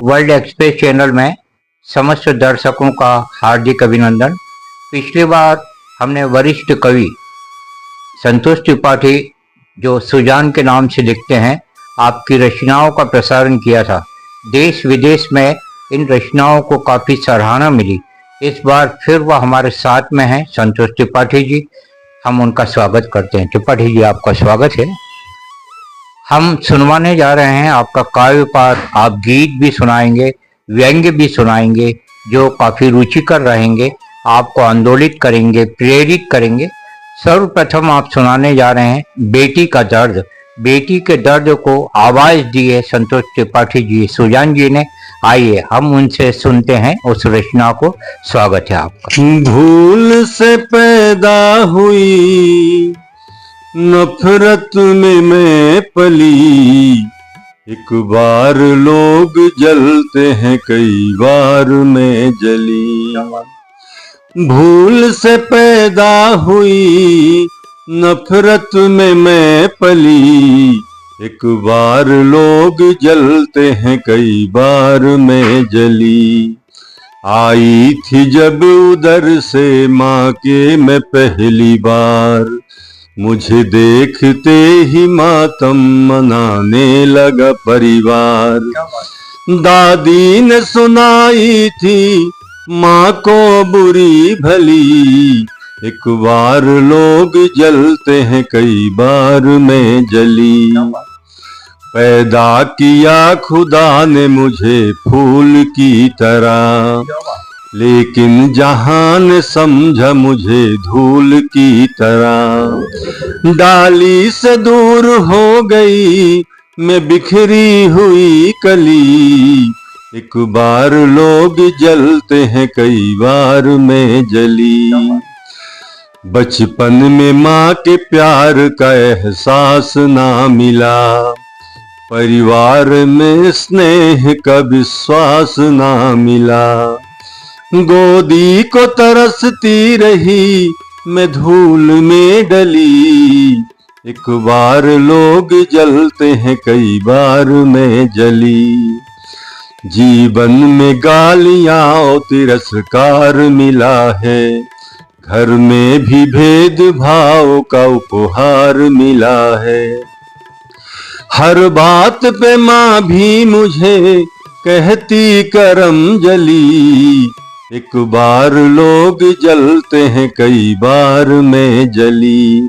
World express channel में समस्त दर्शकों का हार्दिक अभिनंदन। पिछली बार हमने वरिष्ठ कवि संतोष त्रिपाठी, जो सुजान के नाम से लिखते हैं, आपकी रचनाओं का प्रसारण किया था। देश विदेश में इन रचनाओं को काफ़ी सराहना मिली। इस बार फिर वह हमारे साथ में हैं, संतोष त्रिपाठी जी। हम उनका स्वागत करते हैं। त्रिपाठी जी, आपका स्वागत है। हम सुनवाने जा रहे हैं आपका काव्य पाठ। आप गीत भी सुनाएंगे, व्यंग्य भी सुनाएंगे, जो काफ़ी रुचिकर रहेंगे, आपको आंदोलित करेंगे, प्रेरित करेंगे। सर्वप्रथम आप सुनाने जा रहे हैं बेटी का दर्द। बेटी के दर्द को आवाज दी है संतोष त्रिपाठी जी, सुजान जी ने। आइए हम उनसे सुनते हैं उस रचना को। स्वागत है आपका। भूल से पैदा हुई नफरत में मैं पली, एक बार लोग जलते हैं, कई बार मैं जली। भूल से पैदा हुई नफरत में मैं पली, एक बार लोग जलते हैं, कई बार मैं जली। आई थी जब उधर से माँ के मैं पहली बार, मुझे देखते ही मातम मनाने लगा परिवार। दादी ने सुनाई थी माँ को बुरी भली, एक बार लोग जलते हैं, कई बार मैं जली। पैदा किया खुदा ने मुझे फूल की तरह, लेकिन जहान समझा मुझे धूल की तरह। डाली से दूर हो गई मैं बिखरी हुई कली, एक बार लोग जलते हैं, कई बार मैं जली। बचपन में माँ के प्यार का एहसास ना मिला, परिवार में स्नेह का विश्वास ना मिला। गोदी को तरसती रही मैं धूल में डली, एक बार लोग जलते हैं, कई बार मैं जली। जीवन में गालियां और तिरस्कार मिला है, घर में भी भेदभाव का उपहार मिला है। हर बात पे माँ भी मुझे कहती करम जली, एक बार लोग जलते हैं, कई बार मैं जली।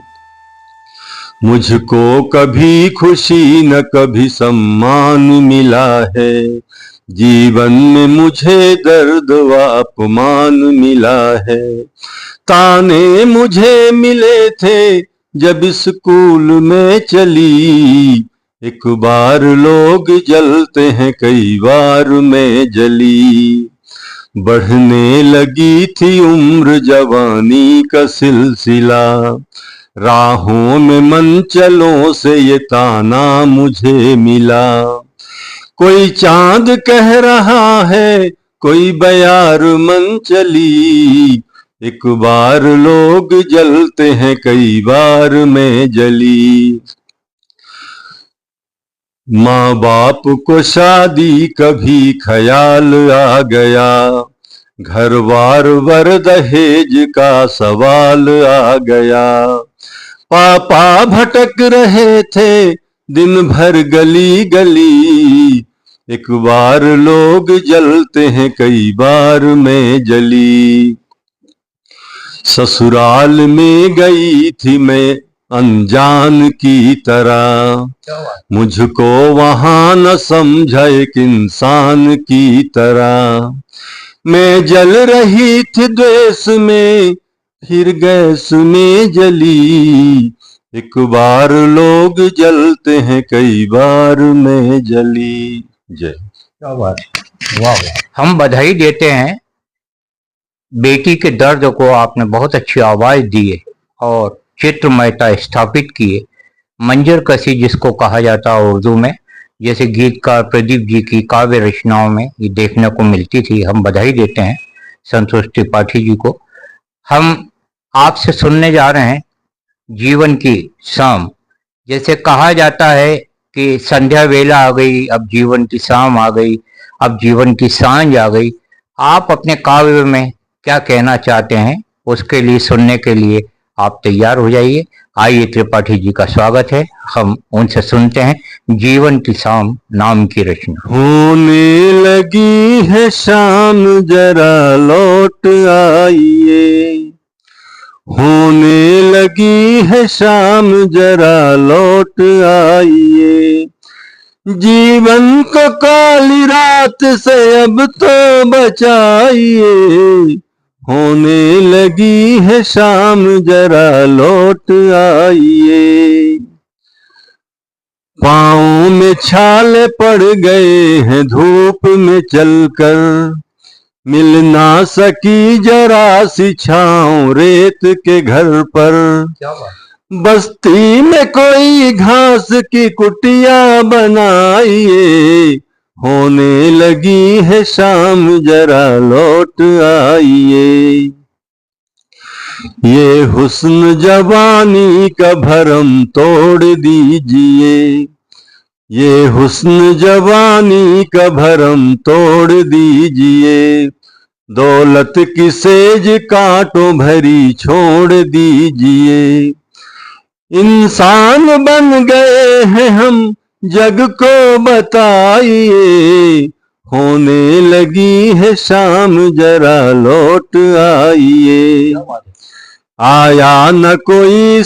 मुझको कभी खुशी न कभी सम्मान मिला है, जीवन में मुझे दर्द व अपमान मिला है। ताने मुझे मिले थे जब स्कूल में चली, एक बार लोग जलते हैं, कई बार मैं जली। बढ़ने लगी थी उम्र जवानी का सिलसिला, राहों में मनचलों से ये ताना मुझे मिला। कोई चांद कह रहा है, कोई बयार मन चली, एक बार लोग जलते हैं, कई बार मैं जली। माँ बाप को शादी कभी ख्याल आ गया, घर बार वर दहेज का सवाल आ गया। पापा भटक रहे थे दिन भर गली गली, एक बार लोग जलते हैं, कई बार मैं जली। ससुराल में गई थी मैं अनजान की तरह, मुझको वहां न समझा एक इंसान की तरह। मैं जल रही थी द्वेष में, फिर गैस में जली, एक बार लोग जलते हैं, कई बार मैं जली। जय। क्या बात है, वाह। हम बधाई देते हैं। बेटी के दर्द को आपने बहुत अच्छी आवाज दी है और चित्रमयता स्थापित की है। मंजर कसी जिसको कहा जाता है उर्दू में, जैसे गीतकार प्रदीप जी की काव्य रचनाओं में ये देखने को मिलती थी। हम बधाई देते हैं संतोष त्रिपाठी जी को। हम आपसे सुनने जा रहे हैं जीवन की शाम। जैसे कहा जाता है कि संध्या वेला आ गई, अब जीवन की शाम आ गई, अब जीवन की सांझ आ गई। आप अपने काव्य में क्या कहना चाहते हैं, उसके लिए सुनने के लिए आप तैयार हो जाइए। आइए, त्रिपाठी जी का स्वागत है, हम उनसे सुनते हैं जीवन की शाम नाम की रचना। होने लगी है शाम जरा लौट आइए, होने लगी है शाम जरा लौट आइए, जीवन को काली रात से अब तो बचाइए, होने लगी है शाम जरा लौट आइए। पाँव में छाले पड़ गए हैं धूप में चलकर, मिल ना सकी जरा सी छाँव रेत के घर पर, बस्ती में कोई घास की कुटिया बनाइए, होने लगी है शाम जरा लौट आइए। ये हुस्न जवानी का भरम तोड़ दीजिए, ये हुस्न जवानी का भरम तोड़ दीजिए, दौलत की सेज कांटों भरी छोड़ दीजिए, इंसान बन गए हैं हम जग को बताइए, होने लगी है शाम जरा लौट आइए। आया न कोई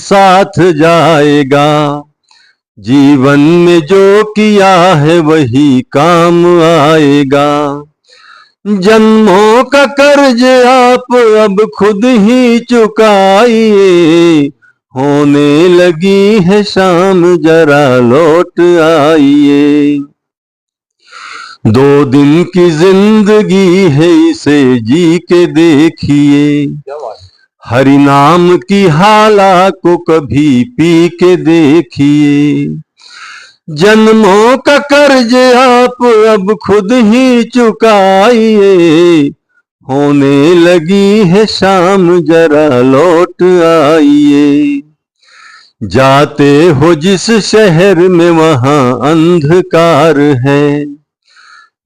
साथ जाएगा, जीवन में जो किया है वही काम आएगा, जन्मों का कर्ज आप अब खुद ही चुकाइए, होने लगी है शाम जरा लौट आइए। 2 दिन की जिंदगी है इसे जी के देखिए, हरि नाम की हाला को कभी पी के देखिए, जन्मों का कर्ज आप अब खुद ही चुकाइए, होने लगी है शाम जरा लौट आइए। जाते हो जिस शहर में वहां अंधकार है,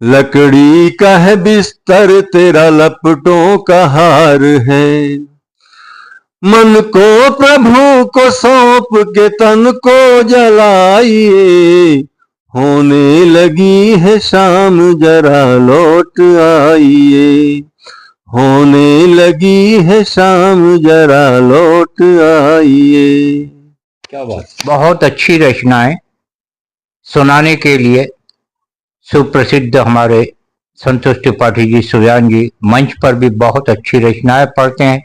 लकड़ी का है बिस्तर तेरा लपटों का हार है, मन को प्रभु को सौंप के तन को जलाइए, होने लगी है शाम जरा लौट आइए, होने लगी है शाम जरा लौट आइए। क्या बात, बहुत अच्छी रचनाएं सुनाने के लिए सुप्रसिद्ध हमारे संतोष त्रिपाठी जी, सुजान जी मंच पर भी बहुत अच्छी रचनाएं पढ़ते हैं,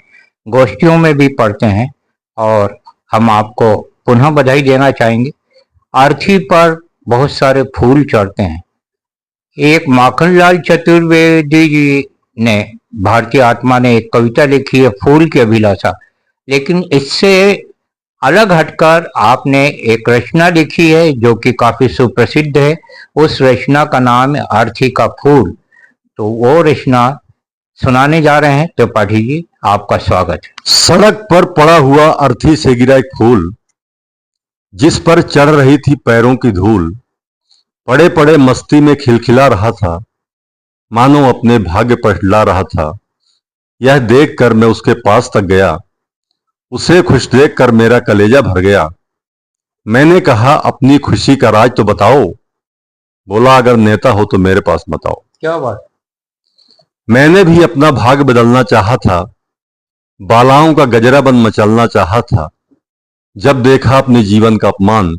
गोष्ठियों में भी पढ़ते हैं, और हम आपको पुनः बधाई देना चाहेंगे। अर्थी पर बहुत सारे फूल चढ़ते हैं। एक माखनलाल चतुर्वेदी जी ने, भारतीय आत्मा ने एक कविता लिखी है फूल की अभिलाषा, लेकिन इससे अलग हटकर आपने एक रचना लिखी है जो कि काफी सुप्रसिद्ध है। उस रचना का नाम है अर्थी का फूल। तो वो रचना सुनाने जा रहे हैं त्रिपाठी जी, आपका स्वागत है। सड़क पर पड़ा हुआ अर्थी से गिरा एक फूल, जिस पर चढ़ रही थी पैरों की धूल, पड़े पड़े मस्ती में खिलखिला रहा था, मानो अपने भाग्य पर हिला रहा था। यह देखकर मैं उसके पास तक गया, उसे खुश देखकर मेरा कलेजा भर गया। मैंने कहा, अपनी खुशी का राज तो बताओ। बोला, अगर नेता हो तो मेरे पास बताओ। क्या बात। मैंने भी अपना भाग्य बदलना चाहा था, बालाओं का गजरा बन मचलना चाहा था। जब देखा अपने जीवन का अपमान,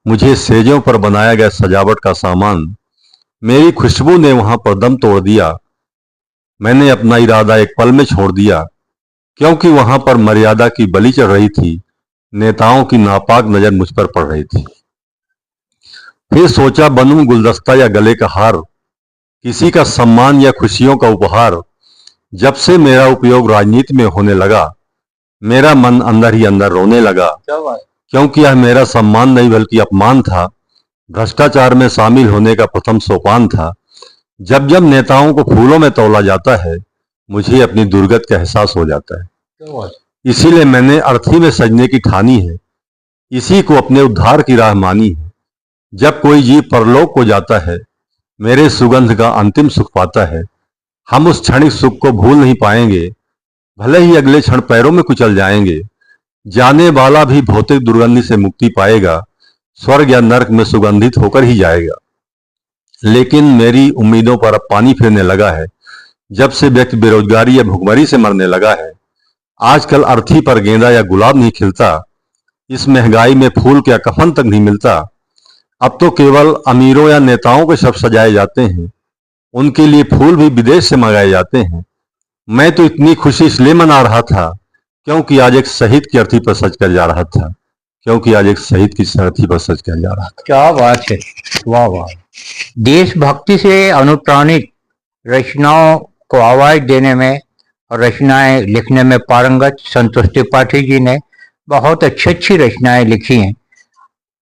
मुझे सेजों पर बनाया गया सजावट का सामान, मेरी खुशबू ने वहां पर दम तोड़ दिया। मैंने अपना इरादा एक पल में छोड़ दिया, क्योंकि वहां पर मर्यादा की बलि चढ़ रही थी, नेताओं की नापाक नजर मुझ पर पड़ रही थी। फिर सोचा, बनूं गुलदस्ता या गले का हार, किसी का सम्मान या खुशियों का उपहार। जब से मेरा उपयोग राजनीति में होने लगा, मेरा मन अंदर ही अंदर रोने लगा, क्योंकि यह मेरा सम्मान नहीं बल्कि अपमान था, भ्रष्टाचार में शामिल होने का प्रथम सोपान था। जब जब नेताओं को फूलों में तौला जाता है, मुझे अपनी दुर्गत का एहसास हो जाता है। इसीलिए मैंने अर्थी में सजने की ठानी है, इसी को अपने उद्धार की राह मानी है। जब कोई जीव परलोक को जाता है मेरे सुगंध का अंतिम सुख पाता है। हम उस क्षणिक सुख को भूल नहीं पाएंगे, भले ही अगले क्षण पैरों में कुचल जाएंगे। जाने वाला भी भौतिक दुर्गंधि से मुक्ति पाएगा, स्वर्ग या नरक में सुगंधित होकर ही जाएगा। लेकिन मेरी उम्मीदों पर अब पानी फिरने लगा है। जब से व्यक्ति बेरोजगारी या भुखमरी से मरने लगा है, आजकल अर्थी पर गेंदा या गुलाब नहीं खिलता। इस महंगाई में फूल क्या कफन तक नहीं मिलता। अब तो केवल अमीरों या नेताओं के शव सजाए जाते हैं, उनके लिए फूल भी विदेश से मंगाए जाते हैं। मैं तो इतनी खुशी इसलिए मना रहा था क्योंकि आज एक शहीद की अर्थी पर सज कर जा रहा था क्या बात है, वाह वाह। देशभक्ति से अनुप्राणित रचनाओं को आवाज देने में और रचनाएं लिखने में पारंगत संतोष त्रिपाठी जी ने बहुत अच्छी अच्छी रचनाएं लिखी हैं।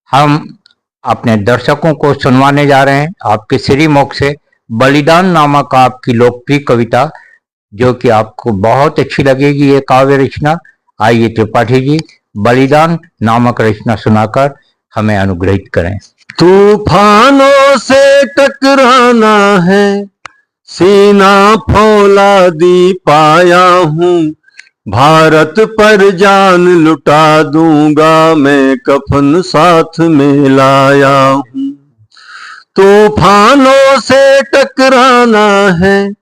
हम अपने दर्शकों को सुनवाने जा रहे हैं आपके श्रीमुख से बलिदान नामक आपकी लोकप्रिय कविता, जो कि आपको बहुत अच्छी लगेगी ये काव्य रचना। आइए त्रिपाठी जी, बलिदान नामक रचना सुनाकर हमें अनुग्रहित करें। तूफानों से टकराना है, सीना फौलादी पाया हूँ, भारत पर जान लुटा दूंगा मैं कफन साथ में लाया हूँ। तूफानों से टकराना है,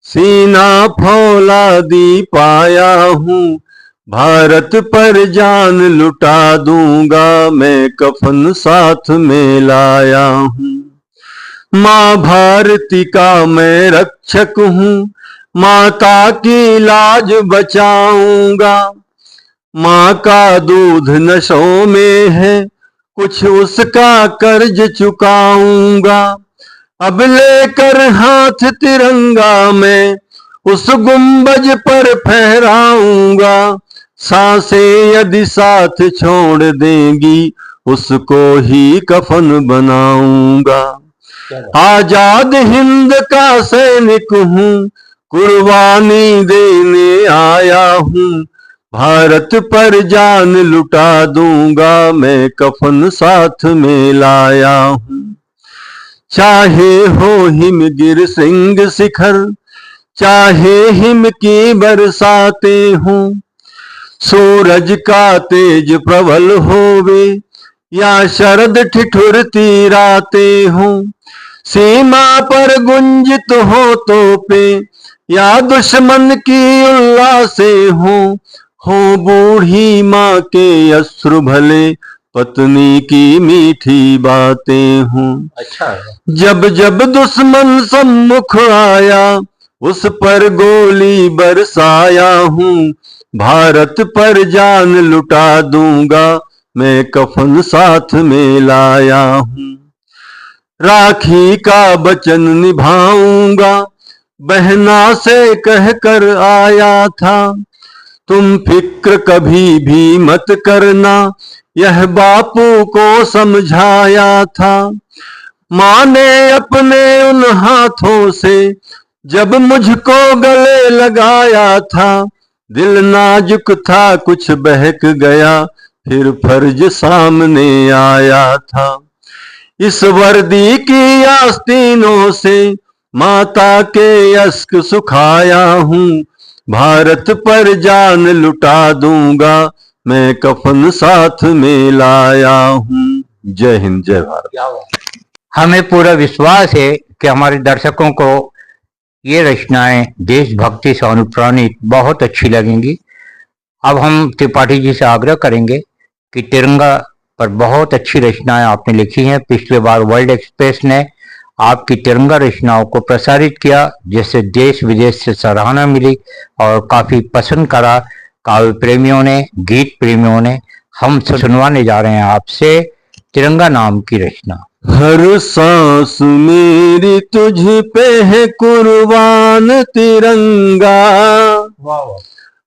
सीना फौलादी पाया हूँ, भारत पर जान लुटा दूंगा मैं कफन साथ में लाया हूँ। माँ भारती का मैं रक्षक हूँ, माता की लाज बचाऊंगा। माँ का दूध नशों में है, कुछ उसका कर्ज चुकाऊंगा। अब लेकर हाथ तिरंगा मैं उस गुंबज पर फहराऊंगा। सांसें यदि साथ छोड़ देंगी, उसको ही कफन बनाऊंगा। आजाद हिंद का सैनिक हूँ, कुर्बानी देने आया हूँ, भारत पर जान लुटा दूंगा मैं कफन साथ में लाया हूँ। चाहे हो हिमगिर सिंह शिखर, चाहे हिम की बरसाते हों, सूरज का तेज प्रबल होवे या शरद ठिठुरती रातें हों, सीमा पर गुंजित हो तोपे या दुश्मन की उल्लासें हो बूढ़ी माँ के अश्रु भले, पत्नी की मीठी बातें हों। अच्छा, जब जब दुश्मन सम्मुख आया, उस पर गोली बरसाया हूँ, भारत पर जान लुटा दूंगा मैं कफन साथ में लाया हूँ। राखी का वचन निभाऊंगा, बहना से कहकर आया था, तुम फिक्र कभी भी मत करना, यह बापू को समझाया था। माँ ने अपने उन हाथों से जब मुझको गले लगाया था, दिल नाजुक था कुछ बहक गया, फिर फर्ज सामने आया था। इस वर्दी की आस्तीनों से माता के अश्क सुखाया हूँ, भारत पर जान लुटा दूंगा मैं कफन साथ में लाया हूँ। जय हिंद, जय भारत। हमें पूरा विश्वास है कि हमारे दर्शकों को ये रचनाएं देशभक्ति से अनुप्राणित बहुत अच्छी लगेंगी। अब हम त्रिपाठी जी से आग्रह करेंगे कि तिरंगा पर बहुत अच्छी रचनाएं आपने लिखी हैं। पिछले बार वर्ल्ड एक्सप्रेस ने आपकी तिरंगा रचनाओं को प्रसारित किया, जिससे देश विदेश से सराहना मिली और काफी पसंद करा काव्य प्रेमियों ने, गीत प्रेमियों ने। हम सुनवाने जा रहे हैं आपसे तिरंगा नाम की रचना। हर सांस मेरी तुझ पे है कुर्बान तिरंगा,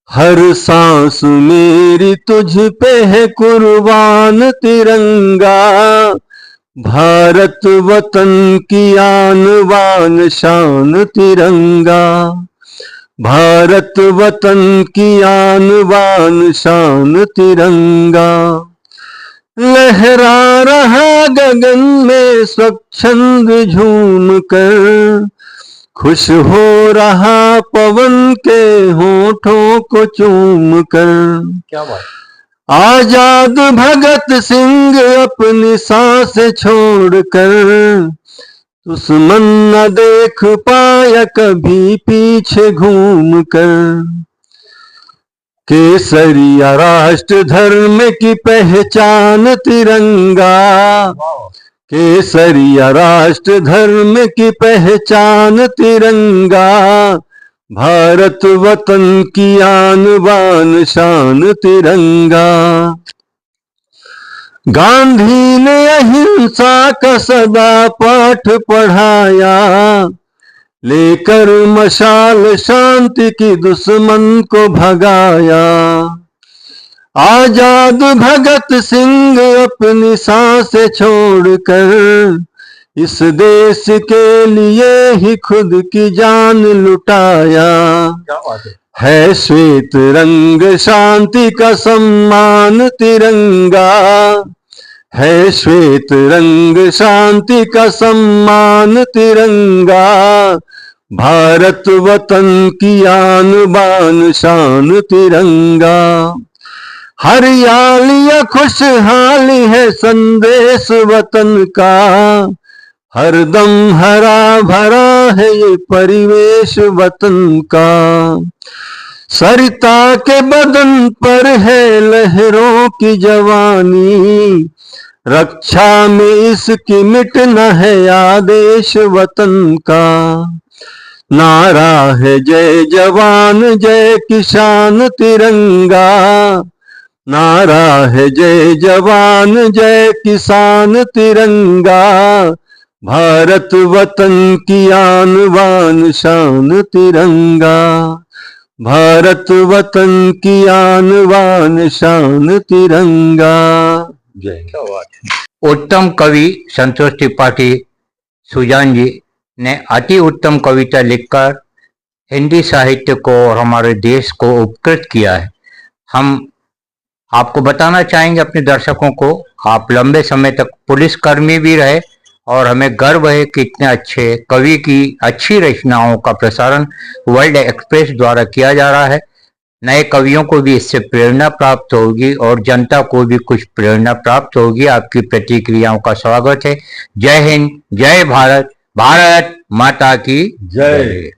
हर सांस मेरी तुझ पे है कुर्बान तिरंगा, भारत वतन की आन बान शान तिरंगा, भारत वतन की आन बान शान तिरंगा। लहरा रहा गगन में स्वच्छंद झूम कर, खुश हो रहा पवन के होठों को चूम कर। क्या बात। आजाद भगत सिंह अपनी सांस छोड़कर, दुश्मन न देख पाया कभी पीछे घूम कर। केसरिया राष्ट्र धर्म की पहचान तिरंगा, केसरिया राष्ट्र धर्म की पहचान तिरंगा, भारत वतन की आन बान शान तिरंगा। गांधी ने अहिंसा का सदा पाठ पढ़ाया, लेकर मशाल शांति की दुश्मन को भगाया। आजाद भगत सिंह अपनी सांसें छोड़कर, इस देश के लिए ही खुद की जान लुटाया। क्या बात है श्वेत रंग शांति का सम्मान तिरंगा, है श्वेत रंग शांति का सम्मान तिरंगा, भारत वतन की आन बान शान तिरंगा। हरियाली या खुशहाली है संदेश वतन का, हरदम हरा भरा है ये परिवेश वतन का। सरिता के बदन पर है लहरों की जवानी, रक्षा में इसकी मिटना है आदेश वतन का। नारा है जय जवान जय किसान तिरंगा, नारा है जय जवान जय किसान तिरंगा, भारत वतन की आन बान शान तिरंगा, भारत वतन की आन बान शान तिरंगा। जय। उत्तम कवि संतोष त्रिपाठी सुजान जी ने अति उत्तम कविता लिखकर हिंदी साहित्य को और हमारे देश को उपकृत किया है। हम आपको बताना चाहेंगे अपने दर्शकों को, आप लंबे समय तक पुलिसकर्मी भी रहे और हमें गर्व है कि इतने अच्छे कवि की अच्छी रचनाओं का प्रसारण वर्ल्ड एक्सप्रेस द्वारा किया जा रहा है। नए कवियों को भी इससे प्रेरणा प्राप्त होगी और जनता को भी कुछ प्रेरणा प्राप्त होगी। आपकी प्रतिक्रियाओं का स्वागत है। जय हिंद, जय भारत, भारत माता की जय।